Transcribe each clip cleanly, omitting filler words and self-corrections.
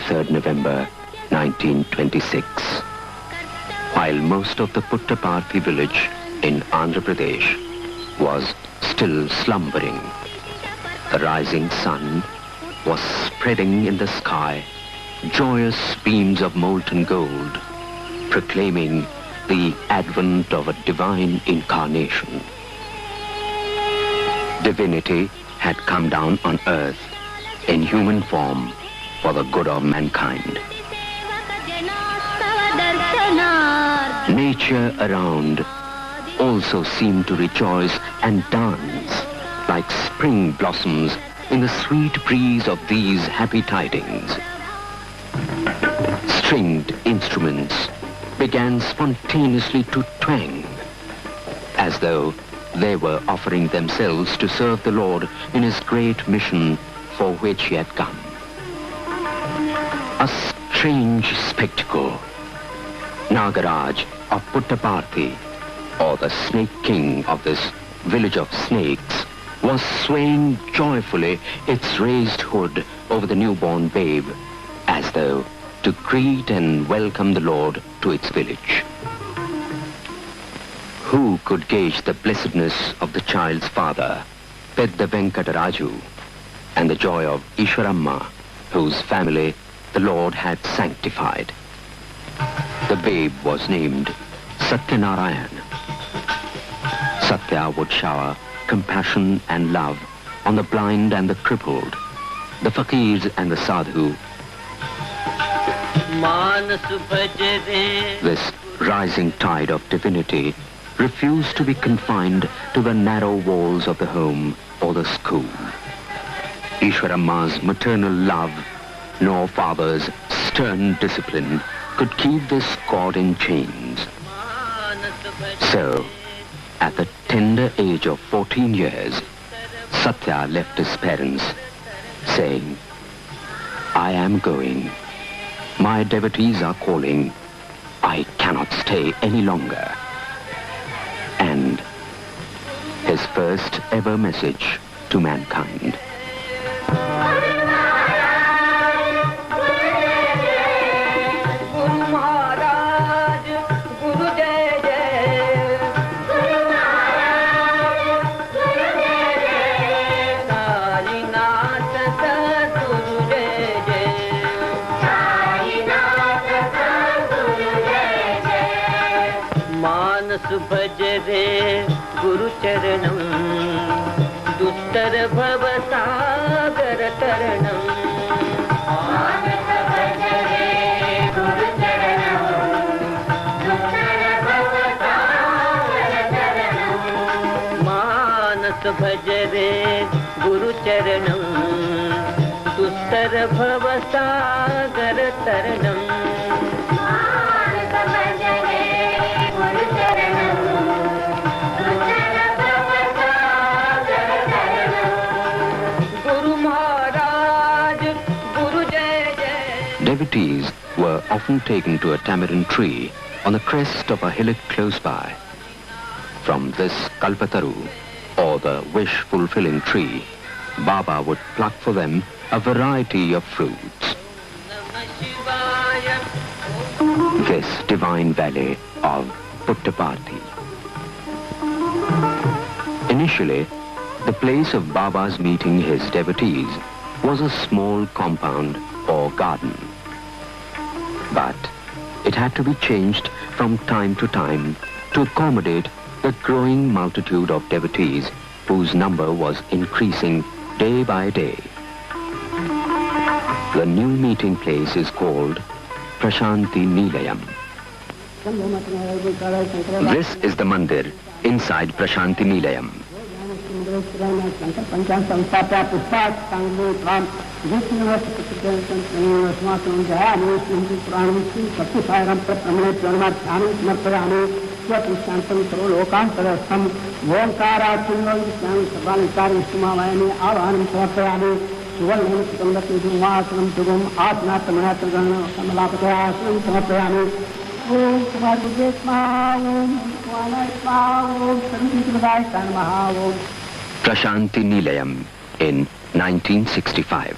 23rd November 1926. While most of the Puttaparthi village in Andhra Pradesh was still slumbering, the rising sun was spreading in the sky joyous beams of molten gold, proclaiming the advent of a divine incarnation. Divinity had come down on earth in human form for the good of mankind. Nature around also seemed to rejoice and dance like spring blossoms in the sweet breeze of these happy tidings. Stringed instruments began spontaneously to twang, as though they were offering themselves to serve the Lord in his great mission for which he had come. A strange spectacle. Nagaraj of Puttaparthi, or the Snake King of this village of snakes, was swaying joyfully its raised hood over the newborn babe, as though to greet and welcome the Lord to its village. Who could gauge the blessedness of the child's father, Pedda Venkataraju, and the joy of Ishwaramma, whose family the Lord had sanctified? The babe was named Satyanarayan. Satya would shower compassion and love on the blind and the crippled, the fakirs and the sadhu. This rising tide of divinity refused to be confined to the narrow walls of the home or the school. Ishwaramma's maternal love, nor father's stern discipline could keep this cord in chains. So, at the tender age of 14 years, Satya left his parents, saying, "I am going. My devotees are calling. I cannot stay any longer." And his first ever message to mankind. भजरे गुरु चरणम दुस्तर भव सागर तरणम मानस भजरे गुरु चरणम दुस्तर भव सागर तरणम मानस भजरे गुरु चरणम दुस्तर भव सागर तरणम Devotees were often taken to a tamarind tree on the crest of a hillock close by. From this kalpataru, or the wish-fulfilling tree, Baba would pluck for them a variety of fruits. This divine valley of Puttaparthi. Initially, the place of Baba's meeting his devotees was a small compound or garden. But it had to be changed from time to time to accommodate the growing multitude of devotees whose number was increasing day by day. The new meeting place is called Prashanti Nilayam. This is the mandir inside Prashanti Nilayam. Prashanti Nilayam in 1965.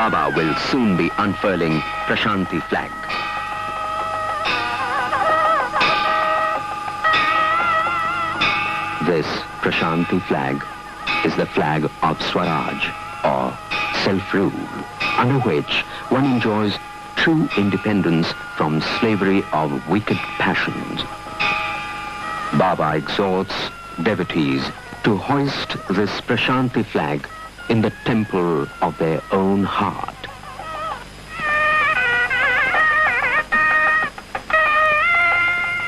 Baba will soon be unfurling Prashanti flag. This Prashanti flag is the flag of Swaraj, or self-rule, under which one enjoys true independence from slavery of wicked passions. Baba exhorts devotees to hoist this Prashanti flag in the temple of their own heart.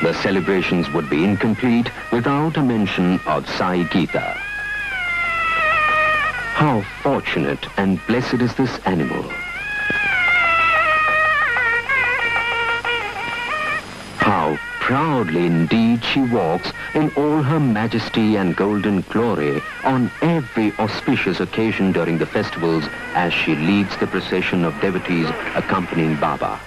The celebrations would be incomplete without a mention of Sai Gita. How fortunate and blessed is this animal. How proudly indeed she walks in all her majesty and golden glory on every auspicious occasion during the festivals as she leads the procession of devotees accompanying Baba.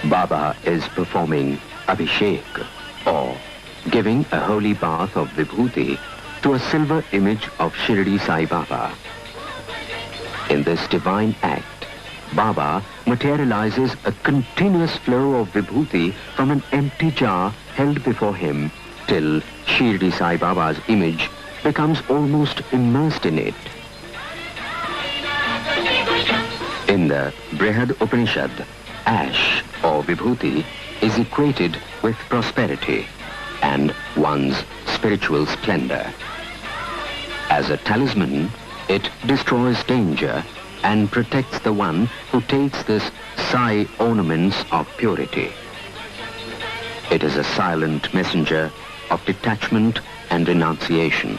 Baba is performing Abhishek, or giving a holy bath of Vibhuti to a silver image of Shirdi Sai Baba. In this divine act, Baba materializes a continuous flow of Vibhuti from an empty jar held before him till Shirdi Sai Baba's image becomes almost immersed in it. In the Brihad Upanishad, ash or Vibhuti is equated with prosperity and one's spiritual splendor. As a talisman, it destroys danger and protects the one who takes this Sai ornaments of purity. It is a silent messenger of detachment and renunciation.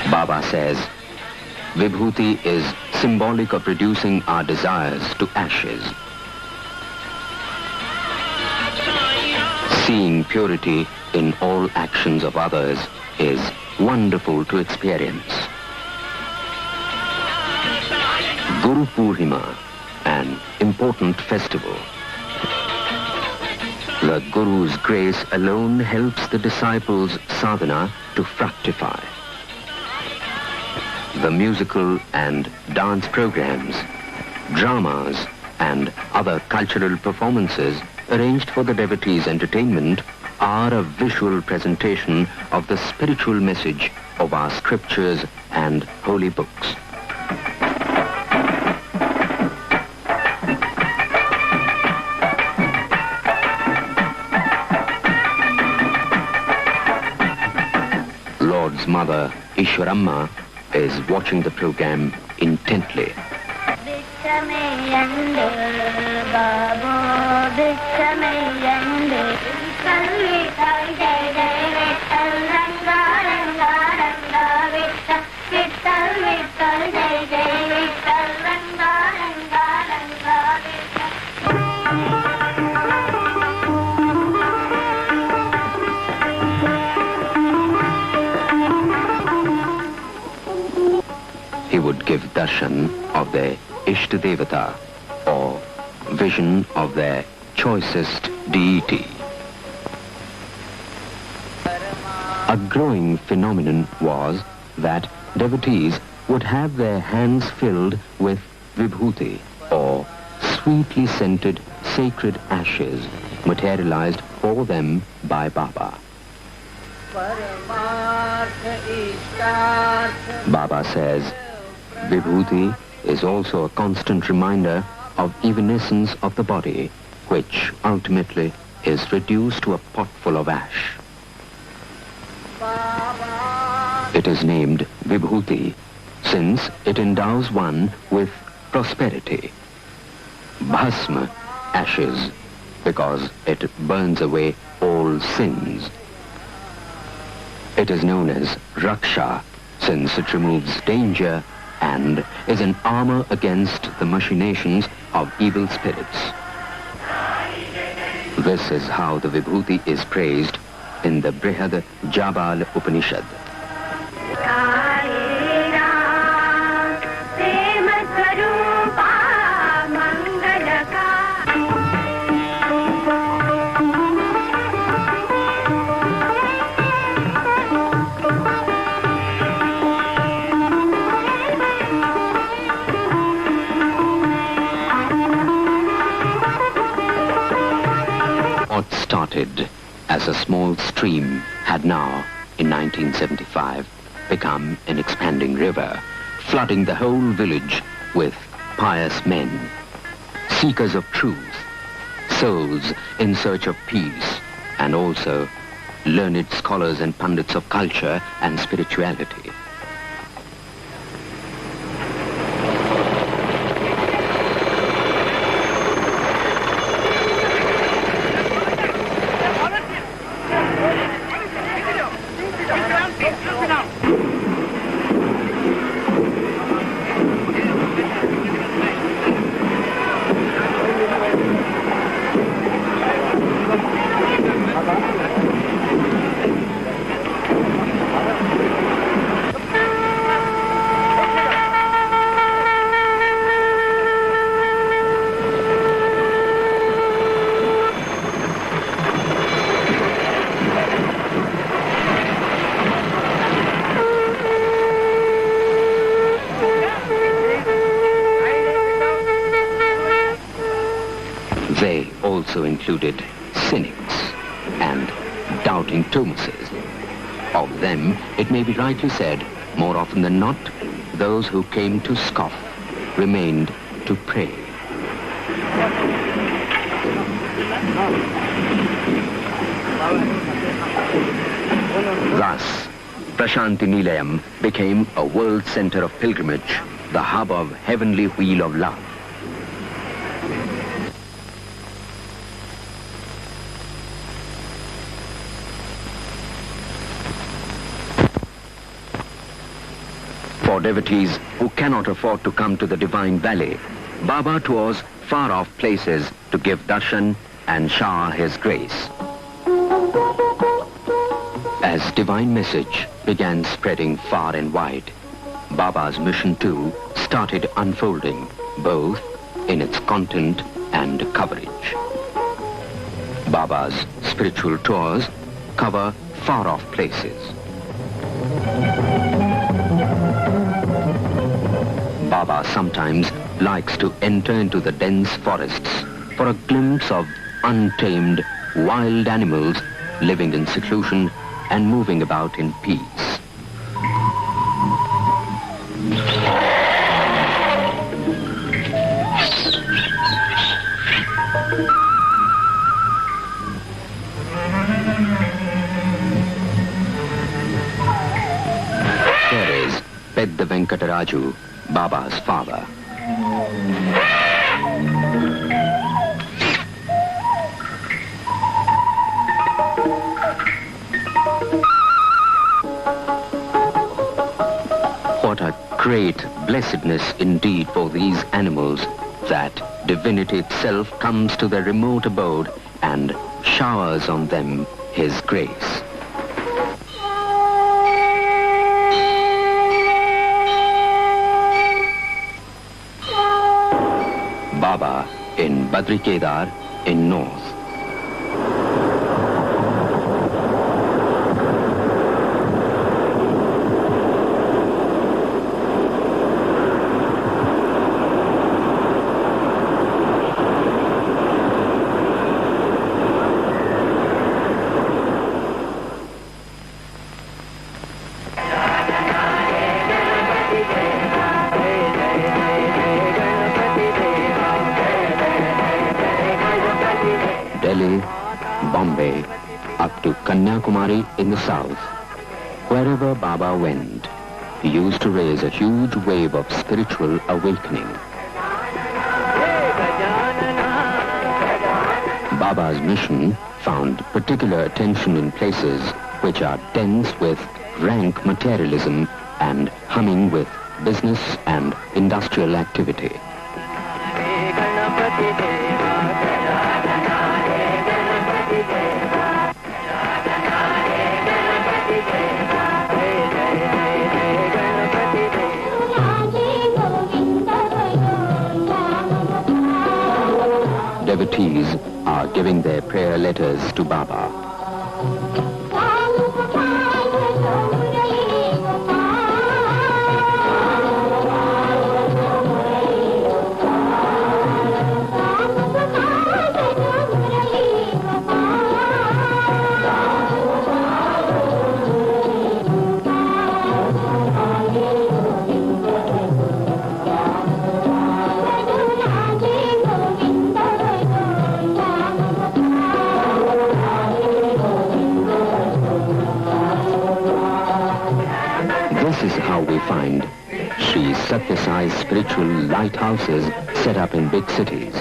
Baba says, Vibhuti is symbolic of reducing our desires to ashes. Seeing purity in all actions of others is wonderful to experience. Guru Purnima, an important festival. The Guru's grace alone helps the disciples' sadhana to fructify. The musical and dance programs, dramas, and other cultural performances arranged for the devotees' entertainment are a visual presentation of the spiritual message of our scriptures and holy books. Lord's mother, Ishwaramma, is watching the program intently. He would give darshan of their Ishta Devata, or vision of their choicest deity. A growing phenomenon was that devotees would have their hands filled with Vibhuti, or sweetly scented sacred ashes materialized for them by Baba. Baba says, Vibhuti is also a constant reminder of evanescence of the body, which ultimately is reduced to a pot full of ash. It is named Vibhuti since it endows one with prosperity. Bhasma, ashes, because it burns away all sins. It is known as Raksha, since it removes danger and is an armor against the machinations of evil spirits. This is how the Vibhuti is praised in the Brihad Jabal Upanishad. What started as a small stream had now, in 1975, become an expanding river, flooding the whole village with pious men, seekers of truth, souls in search of peace, and also learned scholars and pundits of culture and spirituality. They also included cynics and doubting Thomases. Of them, it may be rightly said, more often than not, those who came to scoff remained to pray. Thus, Prashanti Nilayam became a world center of pilgrimage, the hub of heavenly wheel of love. For devotees who cannot afford to come to the divine valley, Baba tours far-off places to give darshan and shower his grace. As divine message began spreading far and wide, Baba's mission too started unfolding, both in its content and coverage. Baba's spiritual tours cover far-off places. Baba sometimes likes to enter into the dense forests for a glimpse of untamed wild animals living in seclusion and moving about in peace. There is Pedda Venkataraju, Baba's father. What a great blessedness indeed for these animals that divinity itself comes to their remote abode and showers on them his grace. Baba in Badri Kedar in north. Delhi, Bombay, up to Kanyakumari in the south. Wherever Baba went, he used to raise a huge wave of spiritual awakening. Baba's mission found particular attention in places which are dense with rank materialism and humming with business and industrial activity. Devotees are giving their prayer letters to Baba. We find Sri Sathya Sai spiritual lighthouses set up in big cities.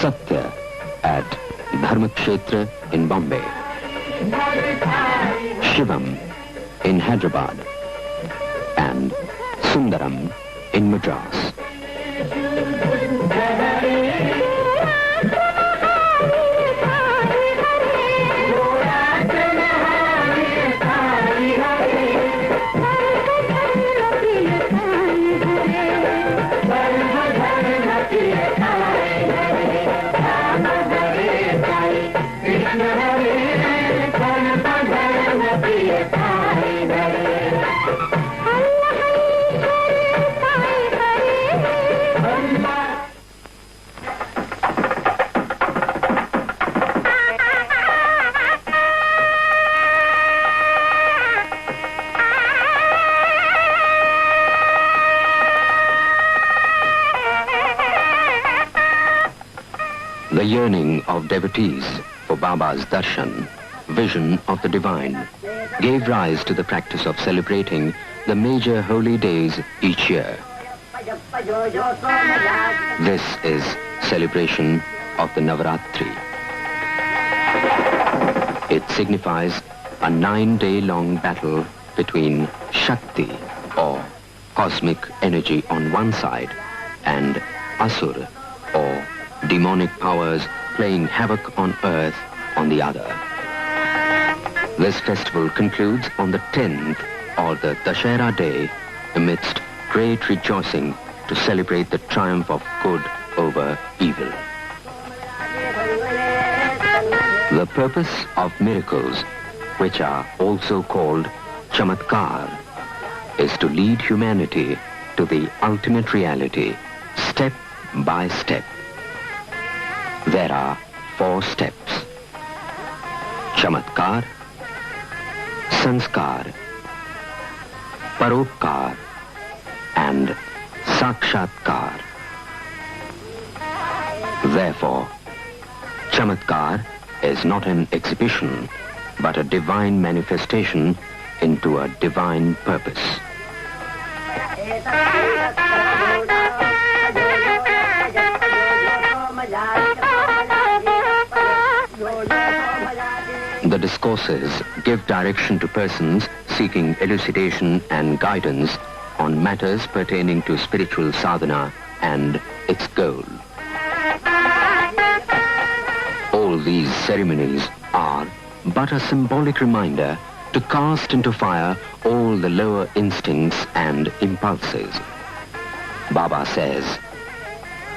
Sathya at Dharmakshetra in Bombay, Shivam in Hyderabad, and Sundaram in Madras. The yearning of devotees for Baba's darshan, vision of the divine, gave rise to the practice of celebrating the major holy days each year. This is celebration of the Navaratri. It signifies a 9-day-long battle between Shakti, or cosmic energy on one side, and Asur, or demonic powers playing havoc on earth on the other. This festival concludes on the 10th, or the Dashera day, amidst great rejoicing to celebrate the triumph of good over evil. The purpose of miracles, which are also called chamatkar, is to lead humanity to the ultimate reality, step by step. There are 4 steps: chamatkar, sanskar, paropkar, and sakshatkar. Therefore, chamatkar is not an exhibition, but a divine manifestation into a divine purpose. The discourses give direction to persons seeking elucidation and guidance on matters pertaining to spiritual sadhana and its goal. All these ceremonies are but a symbolic reminder to cast into fire all the lower instincts and impulses. Baba says,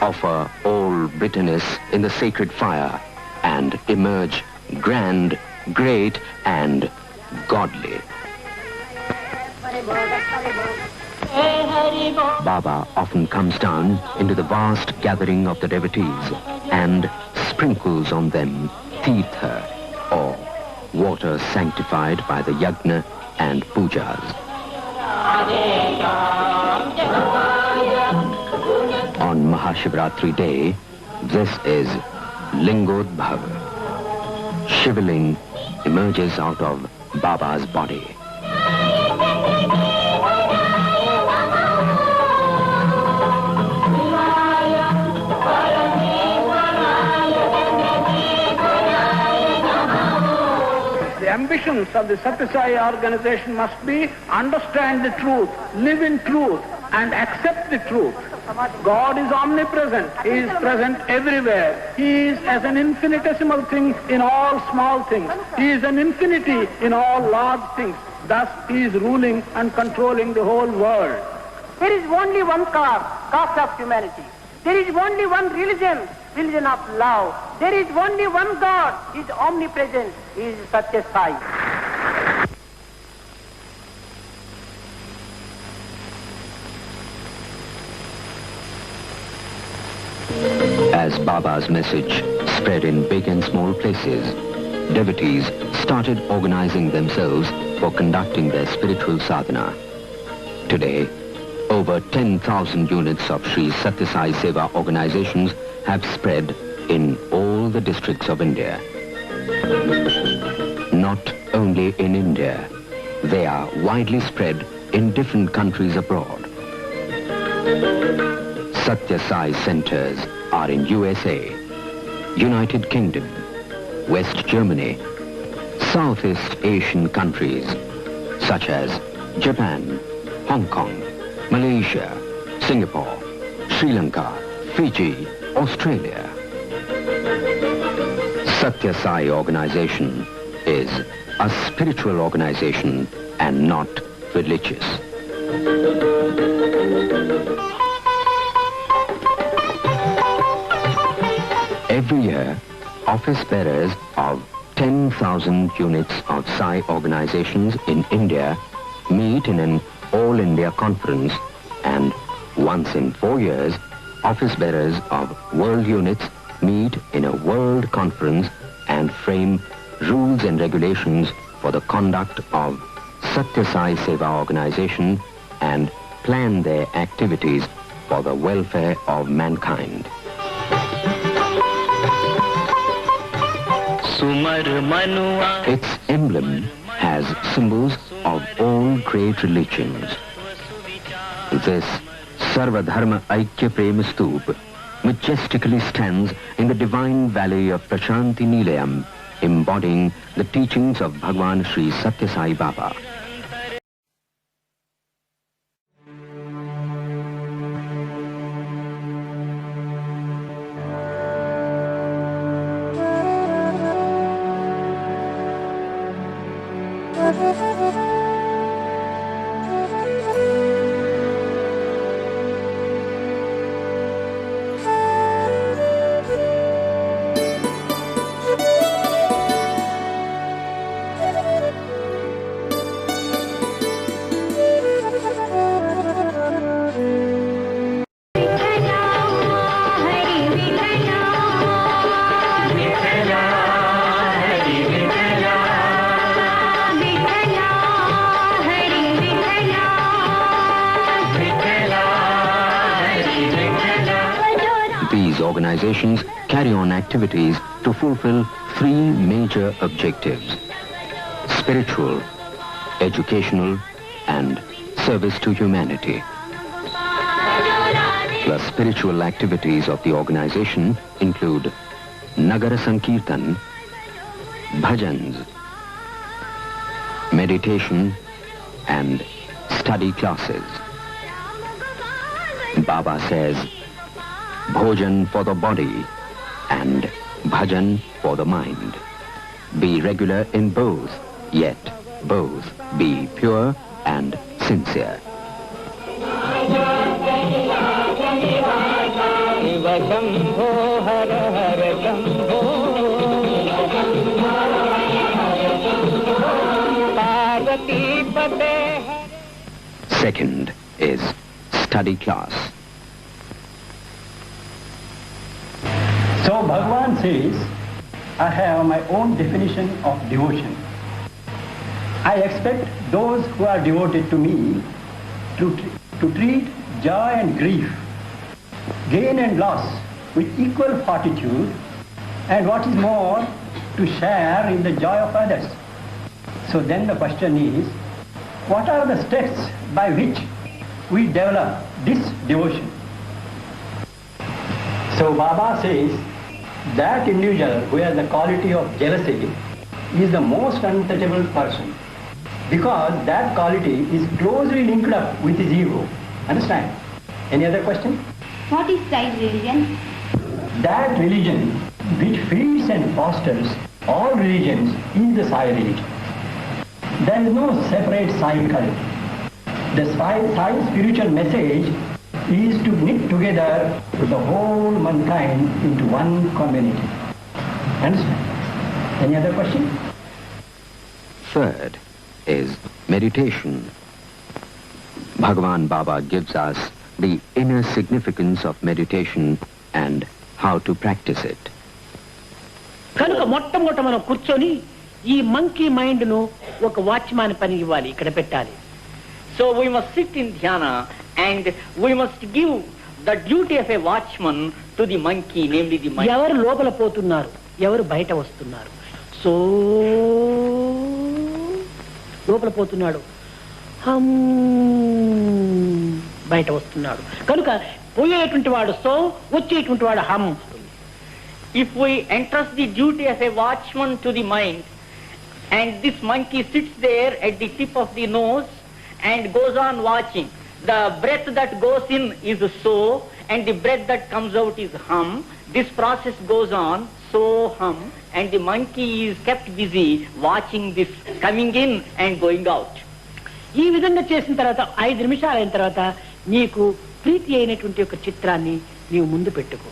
offer all bitterness in the sacred fire and emerge grand, great, and godly. Baba often comes down into the vast gathering of the devotees and sprinkles on them tirtha, or water sanctified by the yajna and pujas. On Mahashivratri day, this is Lingodbhav. Shivaling emerges out of Baba's body. ambitions of the Sathya Sai organization must be understand the truth, live in truth, and accept the truth. God is omnipresent. He is present everywhere. He is as an infinitesimal thing in all small things. He is an infinity in all large things. Thus, He is ruling and controlling the whole world. There is only one caste of humanity. There is only one religion, religion of love. There is only one God. He is omnipresent. He is Sathya Sai. As Baba's message spread in big and small places, devotees started organizing themselves for conducting their spiritual sadhana. Today, over 10,000 units of Sri Sathya Sai Seva organizations have spread in all the districts of India. Not only in India, they are widely spread in different countries abroad. Sathya Sai centers are in USA, United Kingdom, West Germany, Southeast Asian countries such as Japan, Hong Kong, Malaysia, Singapore, Sri Lanka, Fiji, Australia. Sathya Sai organization is a spiritual organization and not religious. Every year, office bearers of 10,000 units of Sai organizations in India meet in an All India conference, and once in 4 years, office bearers of world units meet in a world conference and frame rules and regulations for the conduct of Sathya Sai Seva organization and plan their activities for the welfare of mankind. Its emblem has symbols of all great religions. This Sarvadharma Aikya Prema Stoop majestically stands in the divine valley of Prashanti Nilayam, embodying the teachings of Bhagawan Sri Sathya Sai Baba. Organizations carry on activities to fulfill 3 major objectives: spiritual, educational, and service to humanity. The spiritual activities of the organization include Nagara Sankirtan, bhajans, meditation, and study classes. Baba says, Bhojan for the body and bhajan for the mind. Be regular in both, yet both be pure and sincere. Second is study class. So Bhagawan says, I have my own definition of devotion. I expect those who are devoted to me to treat joy and grief, gain and loss with equal fortitude, and what is more, to share in the joy of others. So then the question is, what are the steps by which we develop this devotion? So Baba says, that individual who has the quality of jealousy is the most untouchable person, because that quality is closely linked up with his ego. Understand? Any other question? What is Sai religion? That religion which feeds and fosters all religions is the Sai religion. There is no separate Sai cult. The Sai spiritual message is to knit together the whole mankind into one community. Understand? Any other question? Third is meditation. Bhagawan Baba gives us the inner significance of meditation and how to practice it. కనుక మొట్టమొదట మనం కూర్చొని ఈ monkey mind ను ఒక watchman పని ఇవ్వాలి, ఇక్కడ పెట్టాలి. So we must sit in dhyana and we must give the duty of a watchman to the monkey, namely the mind. ఎవరు లోపల పోతున్నారు, ఎవరు బయట వస్తున్నారు. సో లోపల పోతున్నాడు, హమ్ బయట వస్తున్నాడు. కనుక పోయేటువంటి వాడు సో, వచ్చేటువంటి వాడు హమ్. If we entrust the duty of a watchman to the mind, and this monkey sits there at the tip of the nose and goes on watching, the breath that goes in is so, and the breath that comes out is hum. This process goes on, so hum, and the monkey is kept busy watching this coming in and going out. ఈ విధంగా చేసిన తర్వాత 5 నిమిషాలు అయిన తర్వాత నీకు ప్రీతి అయినటువంటి ఒక చిత్రాన్ని నీవు ముందు పెట్టుకో.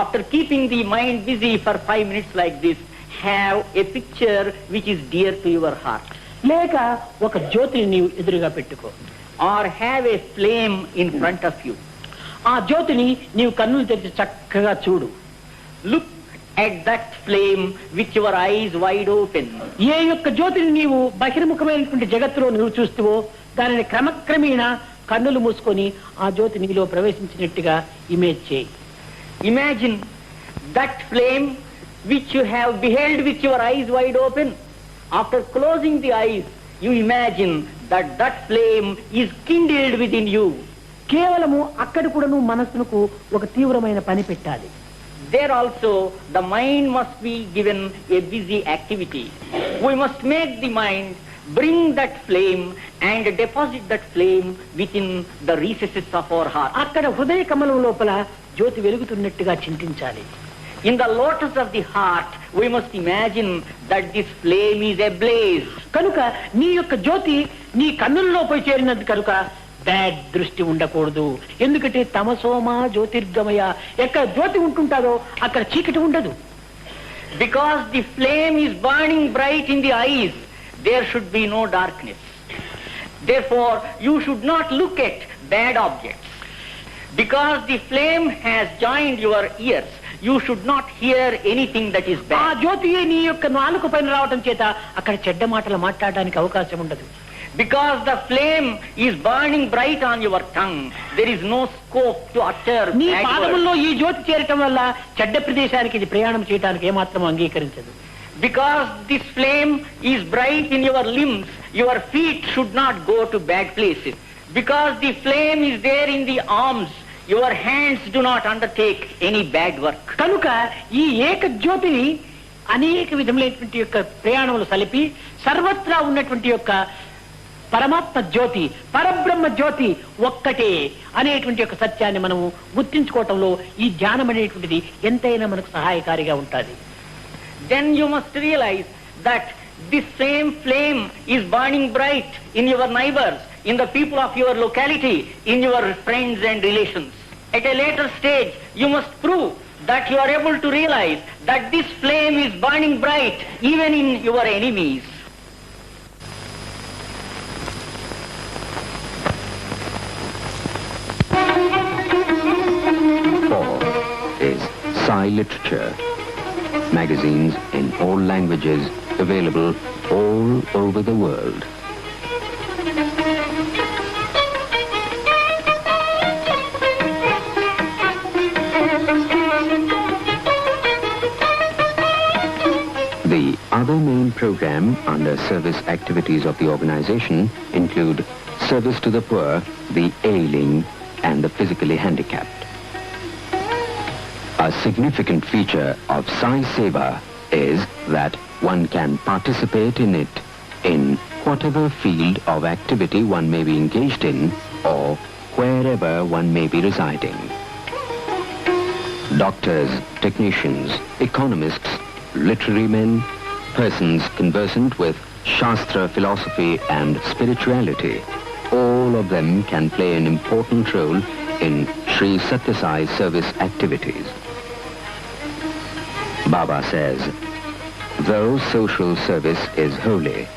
After keeping the mind busy for 5 minutes like this, have a picture which is dear to your heart. లేక ఒక జ్యోతిని నీవు ఎదురుగా పెట్టుకో. Or have a flame in front of you. ఆ జ్యోతిని నీవు కన్నులు తెరిచి చక్కగా చూడు. Look at that flame with your eyes wide open. ఏ యొక్క జ్యోతిని నీవు బహిర్ముఖమైనటువంటి జగత్తులో నువ్వు చూస్తావో దానిని క్రమక్రమేణా కన్నులు మూసుకొని ఆ జ్యోతి నీలో ప్రవేశించినట్టుగా ఇమేజ్ చేయి. Imagine that flame which you have beheld with your eyes wide open. After closing the eyes, you imagine that that flame is kindled within you. కేవలము అక్కడ కూడా నువ్వు మనస్సుకు ఒక తీవ్రమైన పని పెట్టాలి. There also the mind must be given a busy activity. We must make the mind bring that flame and deposit that flame within the recesses of our heart. అక్కడ హృదయ కమలం లోపల జ్యోతి వెలుగుతున్నట్టుగా చింతించాలి. In the lotus of the heart, we must imagine that this flame is ablaze. కనుక నీ యొక్క జ్యోతి నీ కన్నుల్లో పోయి చేరినది కనుక బ్యాడ్ దృష్టి ఉండకూడదు. ఎందుకంటే తమసోమా జ్యోతిర్గమయ, ఎక్కడ జ్యోతి ఉంటుంటారో అక్కడ చీకటి ఉండదు. Because the flame is burning bright in the eyes, there should be no darkness. Therefore, you should not look at bad objects. Because the flame has joined your ears, you should not hear anything that is ఆ bad. జ్యోతి నీ యొక్క నాలుక పైన రావటం చేత అక్కడ చెడ్డ మాటలు మాట్లాడడానికి అవకాశం ఉండదు. Because the flame is burning bright on your tongue, there is no scope to utter నీ bad words. పాదముల్లో ఈ జ్యోతి చేరటం వల్ల చెడ్డ ప్రదేశానికి ఇది ప్రయాణం చేయడానికి ఏమాత్రం అంగీకరించదు. Because this flame is bright in your limbs, your feet should not go to bad places. Because the flame is there in the arms, your hands do not undertake any bad work. కనుక ఈ ఏక జ్యోతిని అనేక విధములైనటువంటి యొక్క ప్రయాణములు సలిపి సర్వత్రా ఉన్నటువంటి యొక్క పరమాత్మ జ్యోతి, పరబ్రహ్మ జ్యోతి ఒక్కటే అనేటువంటి యొక్క సత్యాన్ని మనము గుర్తించుకోవటంలో ఈ ధ్యానం అనేటువంటిది ఎంతైనా మనకు సహాయకారిగా ఉంటుంది. Then you must realize that this same flame is burning bright in your neighbors, in the people of your locality, in your friends and relations. At a later stage, you must prove that you are able to realize that this flame is burning bright even in your enemies. Fourth is Sai literature. Magazines in all languages available all over the world. The other main program under service activities of the organization include service to the poor, the ailing, and the physically handicapped. A significant feature of Sai Seva is that one can participate in it in whatever field of activity one may be engaged in or wherever one may be residing. Doctors, technicians, economists, literary men, persons conversant with Shastra, philosophy and spirituality, all of them can play an important role in Sri Sathya Sai service activities. Baba says, though social service is holy,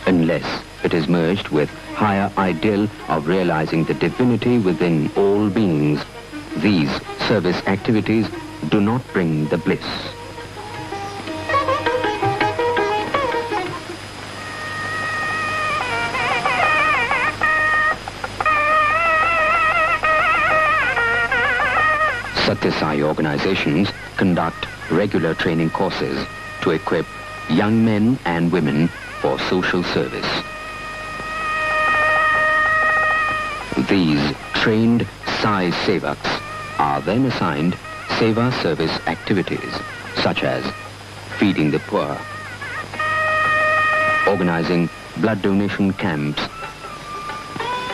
unless it is merged with higher ideal of realizing the divinity within all beings, these service activities do not bring the bliss. Sathya Sai organizations conduct regular training courses to equip young men and women for social service. These trained Sai Sevaks are then assigned Seva service activities such as feeding the poor, organizing blood donation camps,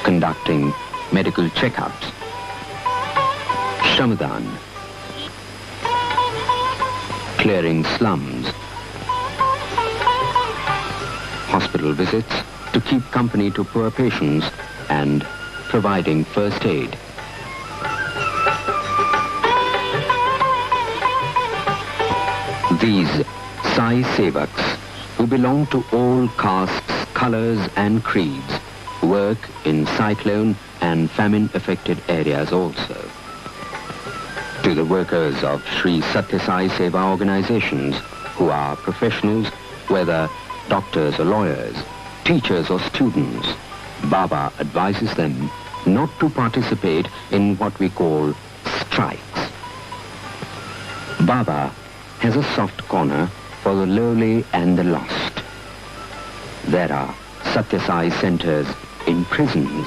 conducting medical checkups, Shamadan, clearing slums, hospital visits to keep company to poor patients, and providing first aid. These Sai Sevaks, who belong to all castes, colors and creeds, work in cyclone and famine-affected areas also. To the workers of Sri Sathya Sai Seva organizations, who are professionals, whether doctors or lawyers, teachers or students, Baba advises them not to participate in what we call strikes. Baba has a soft corner for the lowly and the lost. There are Sathya Sai centers in prisons,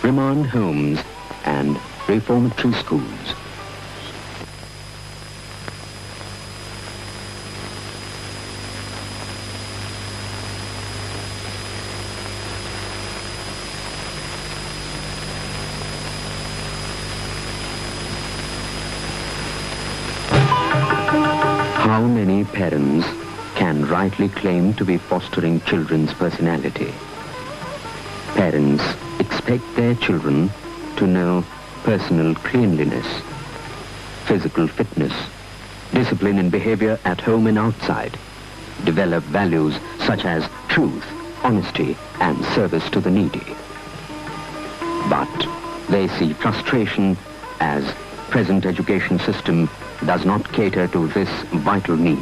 remand homes and reformatory schools. How many parents can rightly claim to be fostering children's personality? Parents expect their children to know personal cleanliness, physical fitness, discipline in behavior at home and outside, develop values such as truth, honesty, and service to the needy. But they see frustration as present education system does not cater to this vital need.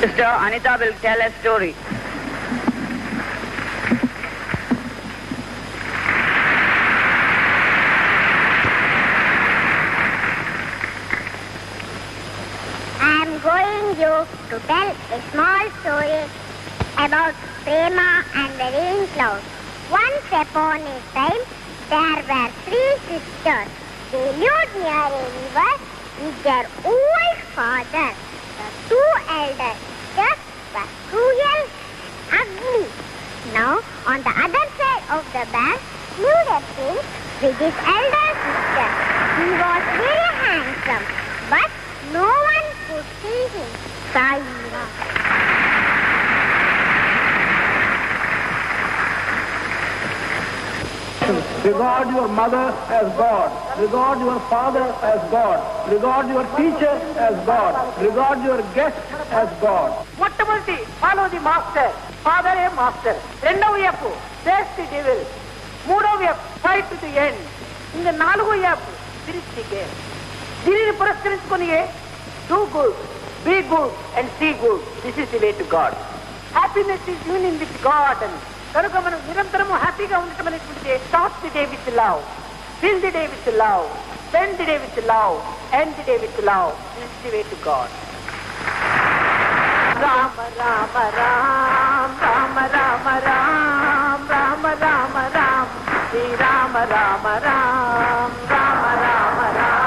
Sister Anita will tell a story. I am going you to tell a small story about Prema and the rain cloud. Once upon a time, there were 3 sisters. They lived near a river with their old father. The 2 elder sisters were cruel, ugly. Now, on the other side of the bank lived a prince with his elder sister. He was very handsome, but no one could see him. Sai Ram. Regard your mother as God. Regard your father as God. Regard your teacher as God. Regard your guest as God. మొట్టమొదటి follow the master. Father a master. రెండవ వైపు face the devil. మూడవ వైపు fight to the end. ఇంకా నాలుగో వైపు finish the game. దీనిని పురస్కరించుకొని do good, be good and see good. This is the way to God. Happiness is union with God. కనుక మనం నిరంతరము హ్యాపీగా ఉండటం అనేటువంటి start the day with love, fill the day with love, spend the day with love, end the day with love. This is the way to God. Ram Ram Ram Ram Ram Ram Ram Ram Ram Shri Ram Ram Ram Ram Ram Ram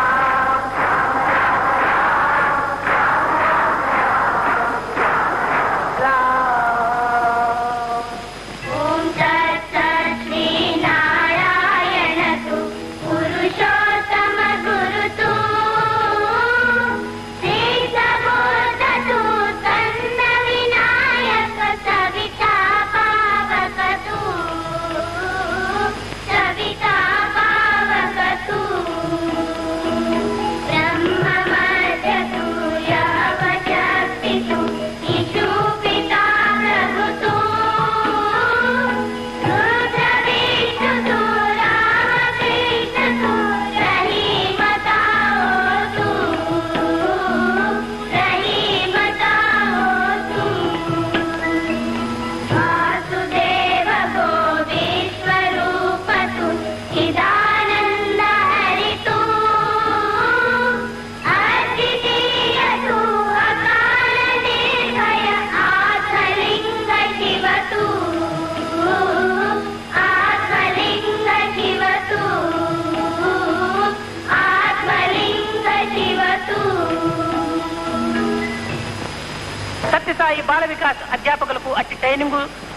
Sathya Sai బాల వికాస్ అధ్యాపకులకు అట్టి training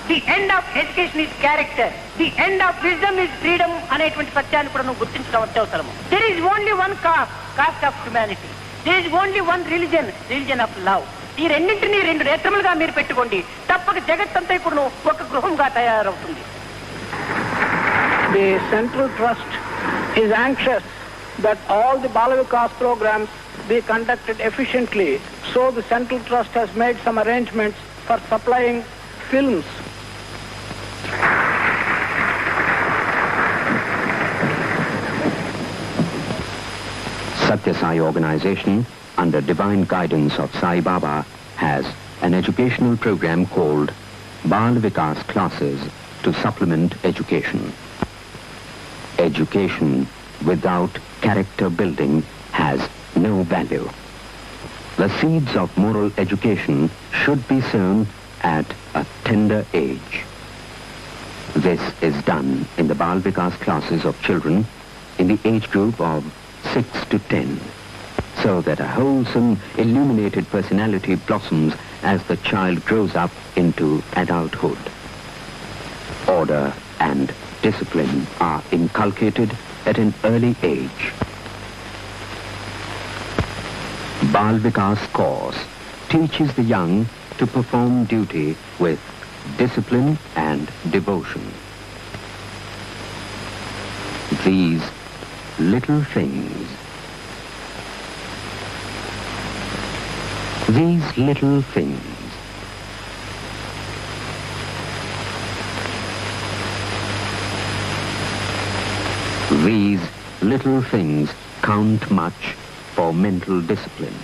the end of education is character, the end of wisdom is freedom అనేటువంటి సత్యాన్ని కూడా నువ్వు గుర్తించడం అత్యవసరము. There is only one caste of humanity. There is only one religion of love. ఈ రెండింటినీ రెండు నేత్రములుగా మీరు పెట్టుకోండి, తప్పక జగత్తంతా ఇప్పుడు ఒక గృహంగా తయారవుతుంది. The Central Trust is anxious that all the Bala Vikas programs be conducted efficiently, so the Central Trust has made some arrangements for supplying films. Sathya Sai organization, under divine guidance of Sai Baba, has an educational program called Bal Vikas Classes to supplement education. Education without character building has no value. The seeds of moral education should be sown at a tender age. This is done in the Bal Vikas classes of children in the age group of 6 to 10, so that a wholesome, illuminated personality blossoms as the child grows up into adulthood. Order and discipline are inculcated at an early age. Bal Vikas course teaches the young to perform duty with discipline and devotion. These little things, these little things count much for mental discipline.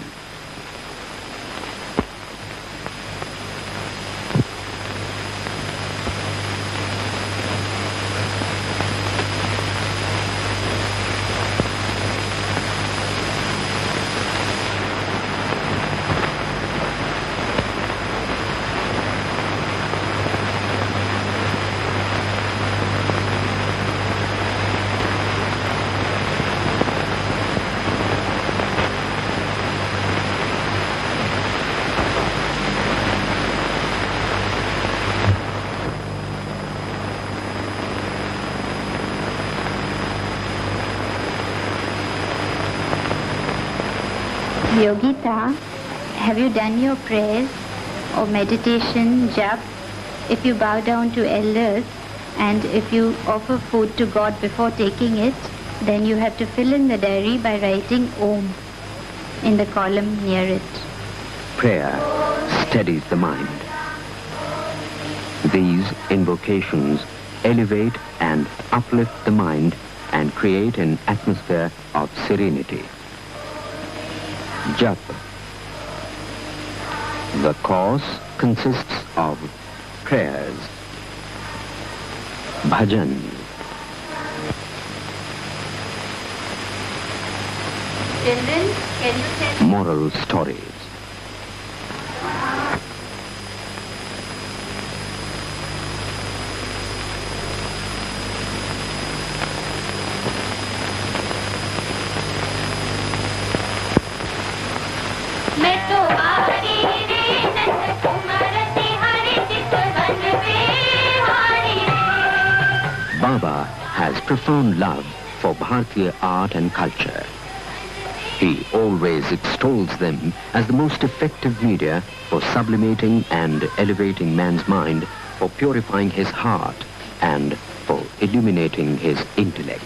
Yogita, have you done your prayers or meditation, jap? If you bow down to elders and if you offer food to God before taking it, then you have to fill in the diary by writing Om in the column near it. Prayer steadies the mind. These invocations elevate and uplift the mind and create an atmosphere of serenity. Jap. The course consists of prayers, bhajan, Children, can you tell moral stories, Baba has profound love for Bharatiya art and culture. He always extols them as the most effective media for sublimating and elevating man's mind, for purifying his heart, and for illuminating his intellect.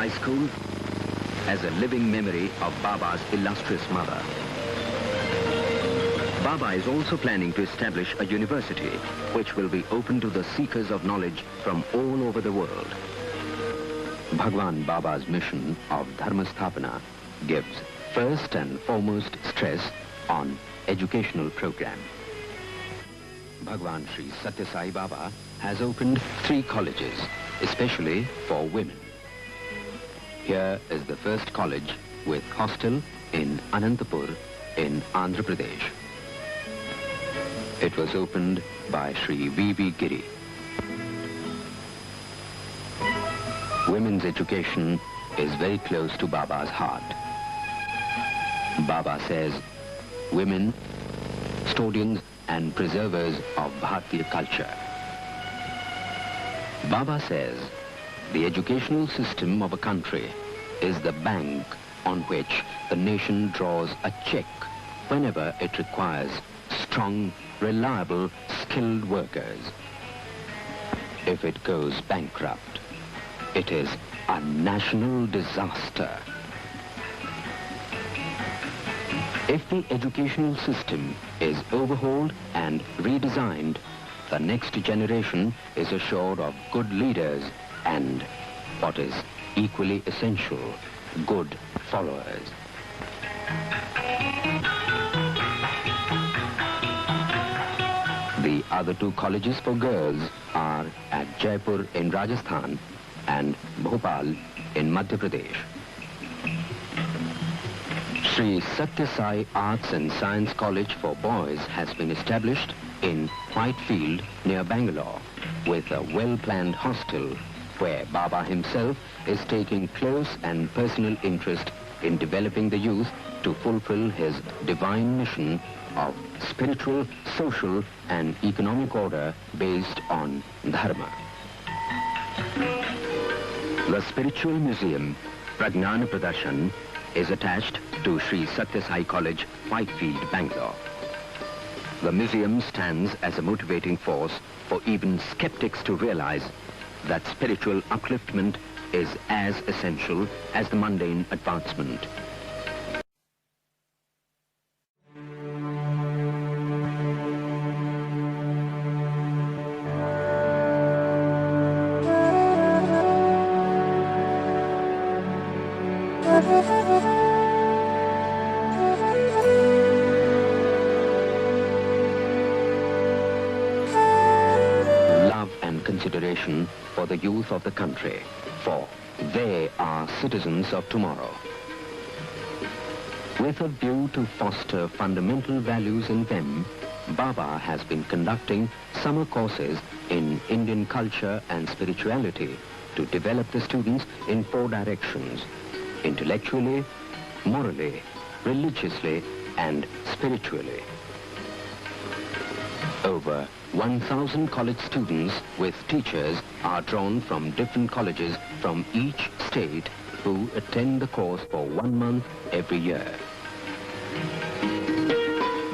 High School as a living memory of Baba's illustrious mother. Baba is also planning to establish a university which will be open to the seekers of knowledge from all over the world. Bhagawan Baba's mission of Dharma Sthapana gives first and foremost stress on educational program. Bhagawan Sri Sathya Sai Baba has opened 3 colleges, especially for women. Here is the first college with hostel in Anantapur in Andhra Pradesh. It was opened by Sri V.V. Giri. Women's education is very close to Baba's heart. Baba says, women, custodians and preservers of Bharatiya culture. Baba says, the educational system of a country is the bank on which the nation draws a check whenever it requires strong, reliable, skilled workers. If it goes bankrupt, it is a national disaster. If the educational system is overhauled and redesigned, the next generation is assured of good leaders and, what is equally essential, good followers. The other two colleges for girls are at Jaipur in Rajasthan and Bhopal in Madhya Pradesh. Sri Sathya Sai Arts and Science College for Boys has been established in Whitefield near Bangalore with a well-planned hostel where Baba himself is taking close and personal interest in developing the youth to fulfill his divine mission of spiritual, social and economic order based on dharma. The spiritual museum, Prajnana Pradarshan, is attached to Sri Sathya Sai College, Whitefield, Bangalore. The museum stands as a motivating force for even skeptics to realize that spiritual upliftment is as essential as the mundane advancement. Consideration for the youth of the country, for they are citizens of tomorrow. With a view to foster fundamental values in them, Baba has been conducting summer courses in Indian culture and spirituality to develop the students in 4 directions: intellectually, morally, religiously, and spiritually. Over 1,000 college students with teachers are drawn from different colleges from each state who attend the course for 1 month every year.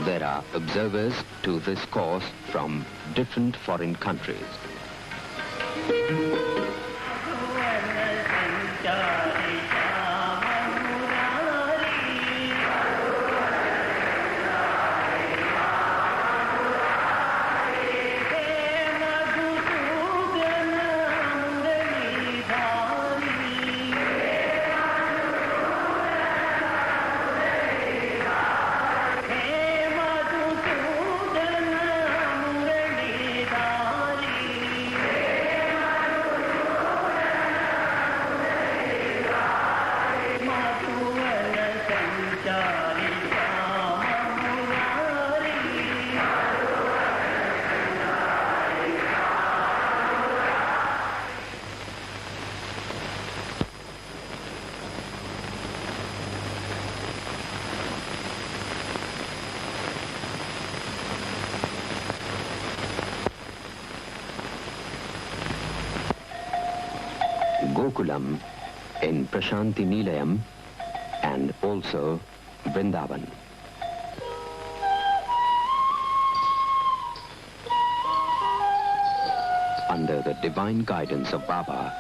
There are observers to this course from different foreign countries. Gokulam in Prashanti Nilayam and also Vrindavan. Under the divine guidance of Baba,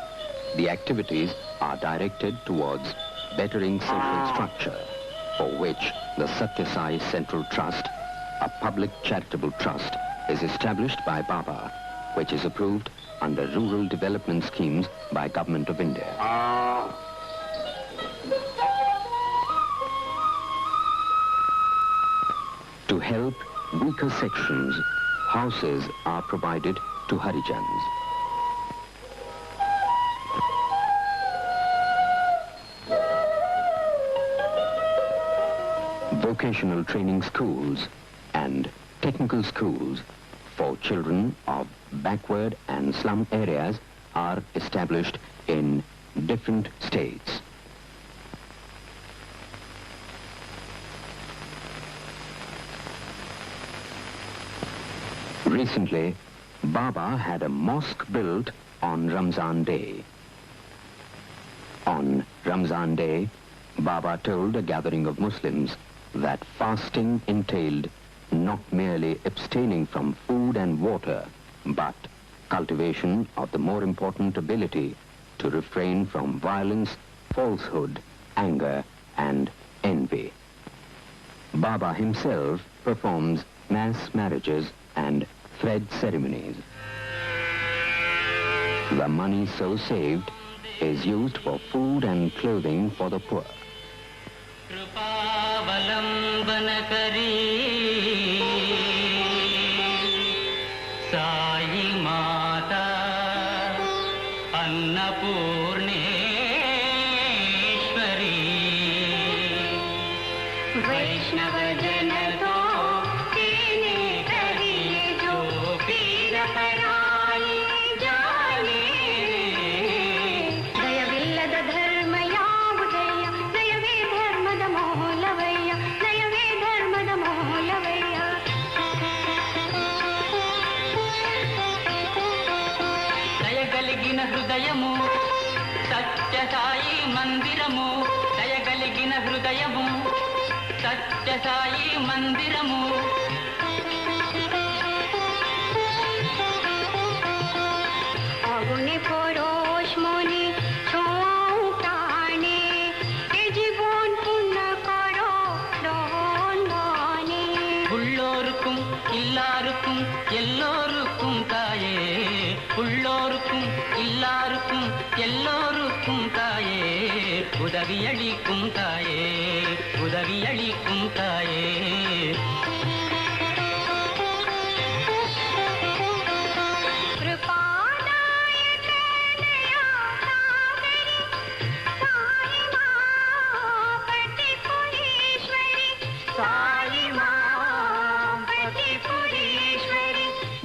the activities are directed towards bettering social structure, for which the Sathya Sai Central Trust, a public charitable trust, is established by Baba, which is approved under rural development schemes by Government of India. To help weaker sections, houses are provided to Harijans. Vocational training schools and technical schools for children of backward and slum areas are established in different states. Recently, Baba had a mosque built on Ramzan Day. On Ramzan Day, Baba told a gathering of Muslims that fasting entailed not merely abstaining from food and water, but cultivation of the more important ability to refrain from violence, falsehood, anger, and envy. Baba himself performs mass marriages and thread ceremonies. The money so saved is used for food and clothing for the poor. హృదయము సత్య సాయి మందిరము దయగలిగిన హృదయము సత్య సాయి మందిరము আগুনে পরশ মনে ছোঁয়াও প্রাণে এ জীবন পূর্ণ করো দহন মনে உள்ளோருக்கும் எல்லாருக்கும் எல்லோருக்கும் தாயே உள்ளோருக்கும் எல்லாருக்கும் எல்லோருக்கும் தாயே உதவியளிக்கும் தாயே உதவியளிக்கும் தாயே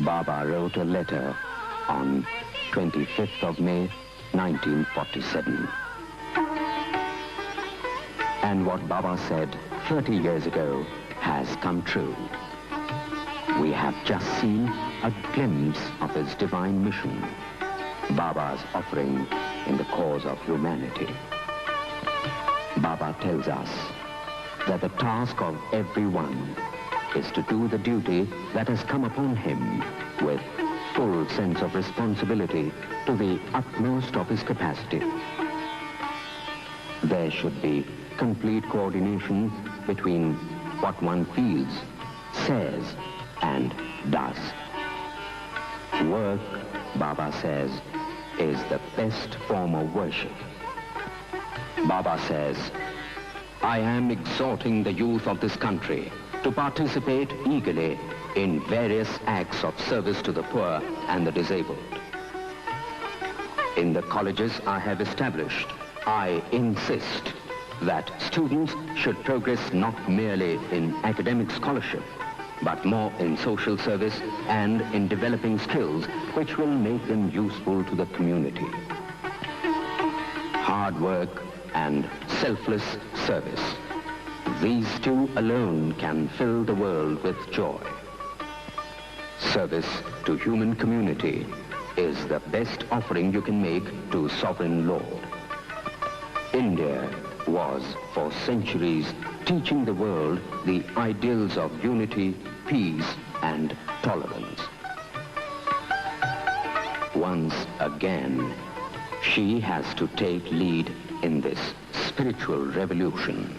Baba wrote a letter on 25th of May, 1947. And what Baba said 30 years ago has come true. We have just seen a glimpse of his divine mission, Baba's offering in the cause of humanity. Baba tells us that the task of everyone is to do the duty that has come upon him with full sense of responsibility to the utmost of his capacity. There should be complete coordination between what one feels, says, and does. Work, Baba says, is the best form of worship. Baba says, I am exhorting the youth of this country to participate eagerly in various acts of service to the poor and the disabled. In the colleges I have established, I insist that students should progress not merely in academic scholarship, but more in social service and in developing skills which will make them useful to the community. Hard work and selfless service, these two alone can fill the world with joy. Service to human community is the best offering you can make to Sovereign Lord. India was for centuries teaching the world the ideals of unity, peace, and tolerance. Once again, she has to take lead in this spiritual revolution.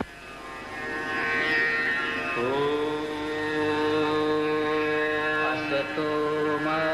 Asato ma